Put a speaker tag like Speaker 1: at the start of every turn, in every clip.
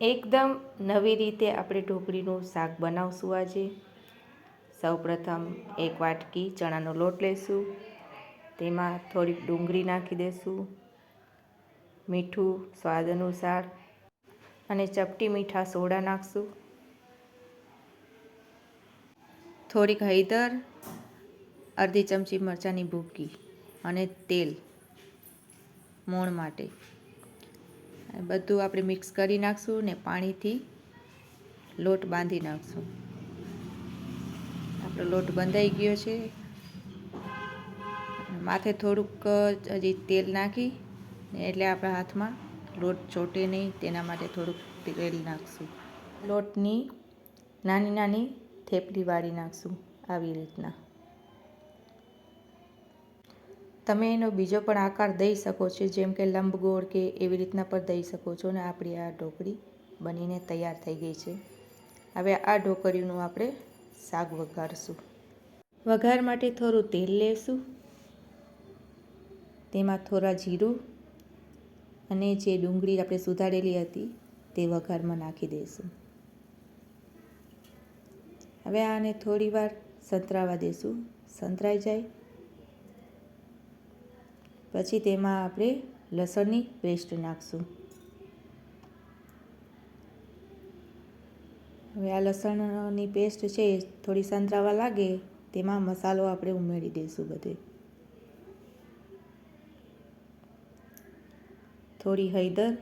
Speaker 1: એકદમ નવી રીતે આપણે ઢોકળીનું શાક બનાવશું આજે. સૌપ્રથમ એક વાટકી ચણાનો લોટ લઈશું. તેમાં થોડીક ડુંગળી નાખી દઈશું, મીઠું સ્વાદ અનુસાર અને ચપટી મીઠા સોડા નાખશું. થોડીક હળદર, અડધી ચમચી મરચાંની ભૂકી અને તેલ મોણ માટે બધું આપણે મિક્સ કરી નાખશું ને પાણીથી લોટ બાંધી નાખશું. આપણો લોટ બંધાઈ ગયો છે. માથે થોડુંક હજી તેલ નાખી એટલે આપણા હાથમાં લોટ ચોટે નહીં તેના માટે થોડુંક તેલ નાખશું. લોટની નાની નાની થેપલી વાળી નાખશું આવી રીતના. તમે એનો બીજો પણ આકાર દઈ શકો છો, જેમ કે લંબગોળ કે એવી રીતના પણ દઈ શકો છો. ને આપણી આ ઢોકળી બનીને તૈયાર થઈ ગઈ છે. હવે આ ઢોકળીનું આપણે શાક વઘારશું. વઘાર માટે થોડું તેલ લેશું, તેમાં થોડા જીરું અને જે ડુંગળી આપણે સુધારેલી હતી તે વઘારમાં નાખી દઈશું. હવે આને થોડી વાર સંતરાવા દઈશું. સંતરાઈ જાય પછી તેમાં આપણે લસણની પેસ્ટ નાખશું. હવે આ લસણની પેસ્ટ છે થોડી સંતરાવા લાગે તેમાં મસાલો આપણે ઉમેરી દઈશું. બધે થોડી હળદર,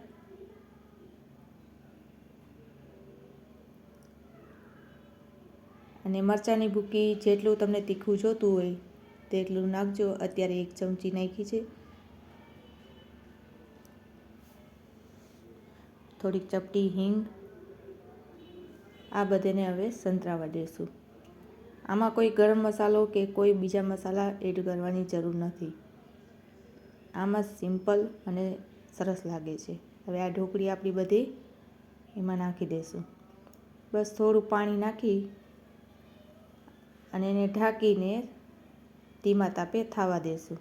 Speaker 1: અને મરચાંની ભૂકી જેટલું તમને તીખું જોતું હોય તેટલું નાખજો. અત્યારે 1 ચમચી નાખી છે. થોડીક ચપટી હિંગ. આ બધાને હવે સંતરાવા દઈશું. આમાં કોઈ ગરમ મસાલો કે કોઈ બીજા મસાલા એડ કરવાની જરૂર નથી. આમાં સિમ્પલ અને સરસ લાગે છે. હવે આ ઢોકળી આપણી બધી એમાં નાખી દઈશું. બસ થોડું પાણી નાખી અને એને ઢાંકીને ધીમા તાપે થવા દઈશું,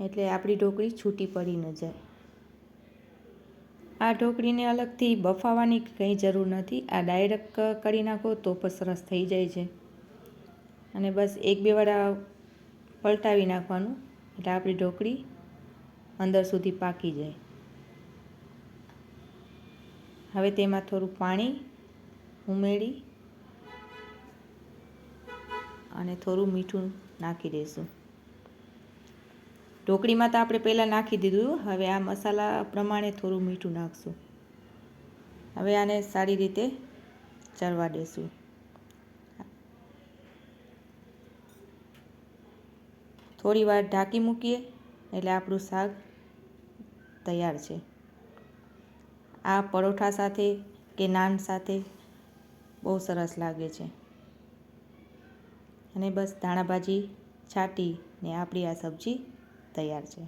Speaker 1: એટલે આપણી ઢોકળી છૂટી પડી ન જાય. આ ઢોકળીને અલગથી બફાવવાની કંઈ જરૂર નથી. આ ડાયરેક્ટ કરી નાખો તો પણ સરસ થઈ જાય છે. અને બસ 1-2 વાર પલટાવી નાખવાનું એટલે આપણી ઢોકળી અંદર સુધી પાકી જાય. હવે તેમાં થોડું પાણી ઉમેરી અને થોડું મીઠું નાખી દઈશું. ઢોકળીમાં તો આપણે પહેલાં નાખી દીધું. હવે આ મસાલા પ્રમાણે થોડું મીઠું નાખશું. હવે આને સારી રીતે ચડવા દઈશું. થોડી વાર ઢાંકી મૂકીએ એટલે આપણું શાક તૈયાર છે. આ પરોઠા સાથે કે નાન સાથે બહુ સરસ લાગે છે. અને બસ ધાણા ભાજી છાંટીને આપણી આ સબ્જી તૈયાર છે.